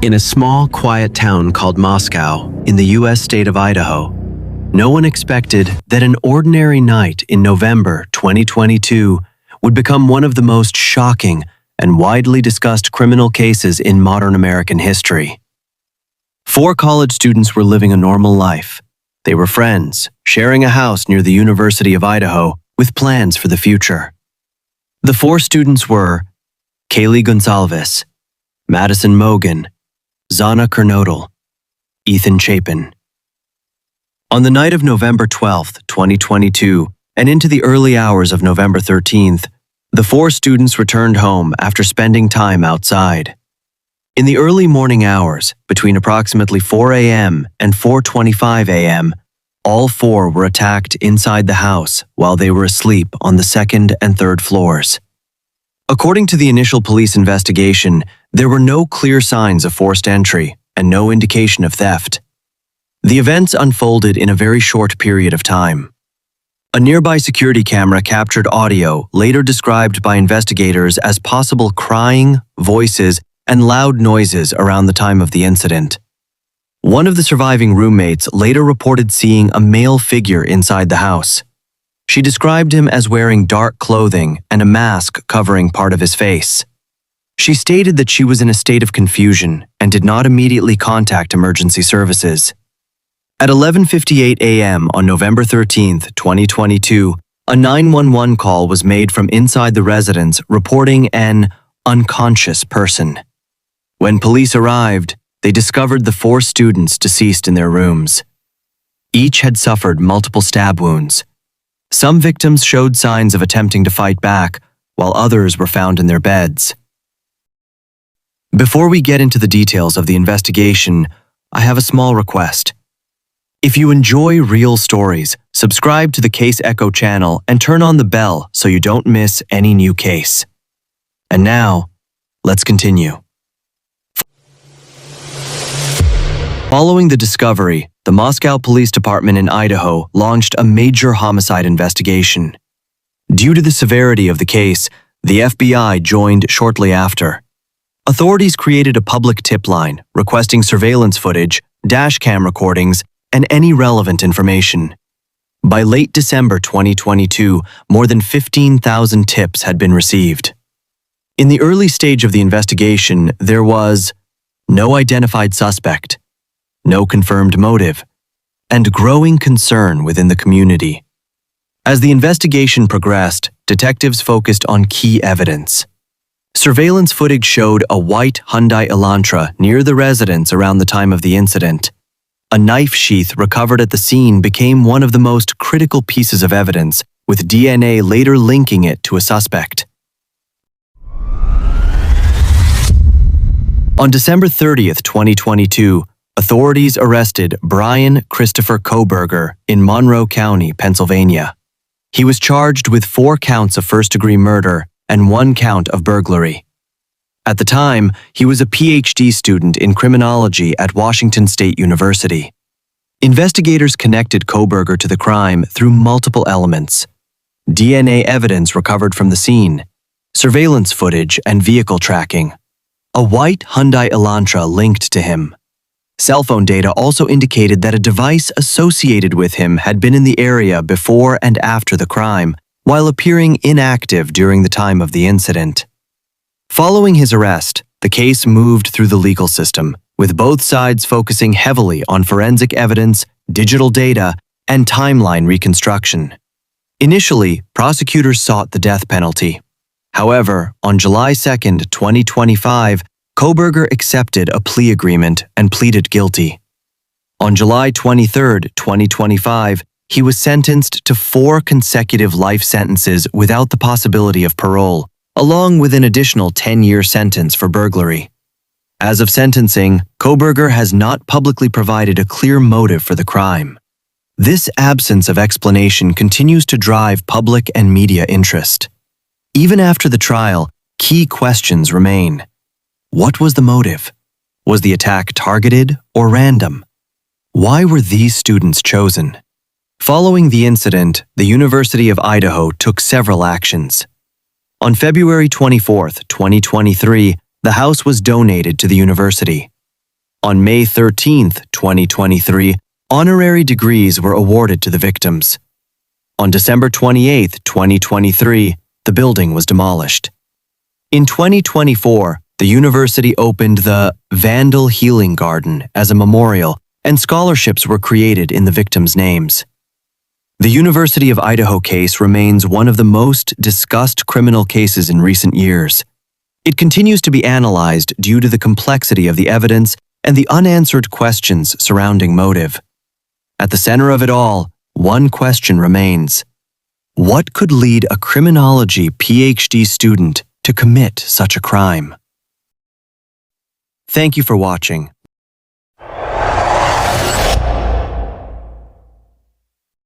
In a small, quiet town called Moscow, in the U.S. state of Idaho, no one expected that an ordinary night in November 2022 would become one of the most shocking and widely discussed criminal cases in modern American history. 4 college students were living a normal life. They were friends, sharing a house near the University of Idaho with plans for the future. The 4 students were Kaylee Gonsalves, Madison Mogan, Zana Kernodle, Ethan Chapin. On the night of November 12, 2022, and into the early hours of November 13th, the 4 students returned home after spending time outside. In the early morning hours, between approximately 4 a.m. and 4:25 a.m., all 4 were attacked inside the house while they were asleep on the 2nd and 3rd floors. According to the initial police investigation, there were no clear signs of forced entry and no indication of theft. The events unfolded in a very short period of time. A nearby security camera captured audio later described by investigators as possible crying, voices, and loud noises around the time of the incident. One of the surviving roommates later reported seeing a male figure inside the house. She described him as wearing dark clothing and a mask covering part of his face. She stated that she was in a state of confusion and did not immediately contact emergency services. At 11:58 a.m. on November 13, 2022, a 911 call was made from inside the residence reporting an unconscious person. When police arrived, they discovered the 4 students deceased in their rooms. Each had suffered multiple stab wounds. Some victims showed signs of attempting to fight back, while others were found in their beds. Before we get into the details of the investigation, I have a small request. If you enjoy real stories, subscribe to the CaseEcho channel and turn on the bell so you don't miss any new case. And now, let's continue. Following the discovery, the Moscow Police Department in Idaho launched a major homicide investigation. Due to the severity of the case, the FBI joined shortly after. Authorities created a public tip line requesting surveillance footage, dash cam recordings, and any relevant information. By late December 2022, more than 15,000 tips had been received. In the early stage of the investigation, there was no identified suspect, no confirmed motive, and growing concern within the community. As the investigation progressed, detectives focused on key evidence. Surveillance footage showed a white Hyundai Elantra near the residence around the time of the incident. A knife sheath recovered at the scene became one of the most critical pieces of evidence, with DNA later linking it to a suspect. On December 30th, 2022, authorities arrested Bryan Christopher Kohberger in Monroe County, Pennsylvania. He was charged with 4 counts of first-degree murder and 1 count of burglary. At the time, he was a PhD student in criminology at Washington State University. Investigators connected Kohberger to the crime through multiple elements: DNA evidence recovered from the scene, surveillance footage and vehicle tracking. A white Hyundai Elantra linked to him. Cell phone data also indicated that a device associated with him had been in the area before and after the crime, while appearing inactive during the time of the incident. Following his arrest, the case moved through the legal system, with both sides focusing heavily on forensic evidence, digital data, and timeline reconstruction. Initially, prosecutors sought the death penalty. However, on July 2, 2025, Kohberger accepted a plea agreement and pleaded guilty. On July 23, 2025, he was sentenced to 4 consecutive life sentences without the possibility of parole, along with an additional 10-year sentence for burglary. As of sentencing, Kohberger has not publicly provided a clear motive for the crime. This absence of explanation continues to drive public and media interest. Even after the trial, key questions remain. What was the motive? Was the attack targeted or random? Why were these students chosen? Following the incident, the University of Idaho took several actions. On February 24, 2023, the house was donated to the university. On May 13, 2023, honorary degrees were awarded to the victims. On December 28, 2023, the building was demolished. In 2024, the university opened the Vandal Healing Garden as a memorial, and scholarships were created in the victims' names. The University of Idaho case remains one of the most discussed criminal cases in recent years. It continues to be analyzed due to the complexity of the evidence and the unanswered questions surrounding motive. At the center of it all, one question remains. What could lead a criminology PhD student to commit such a crime? Thank you for watching.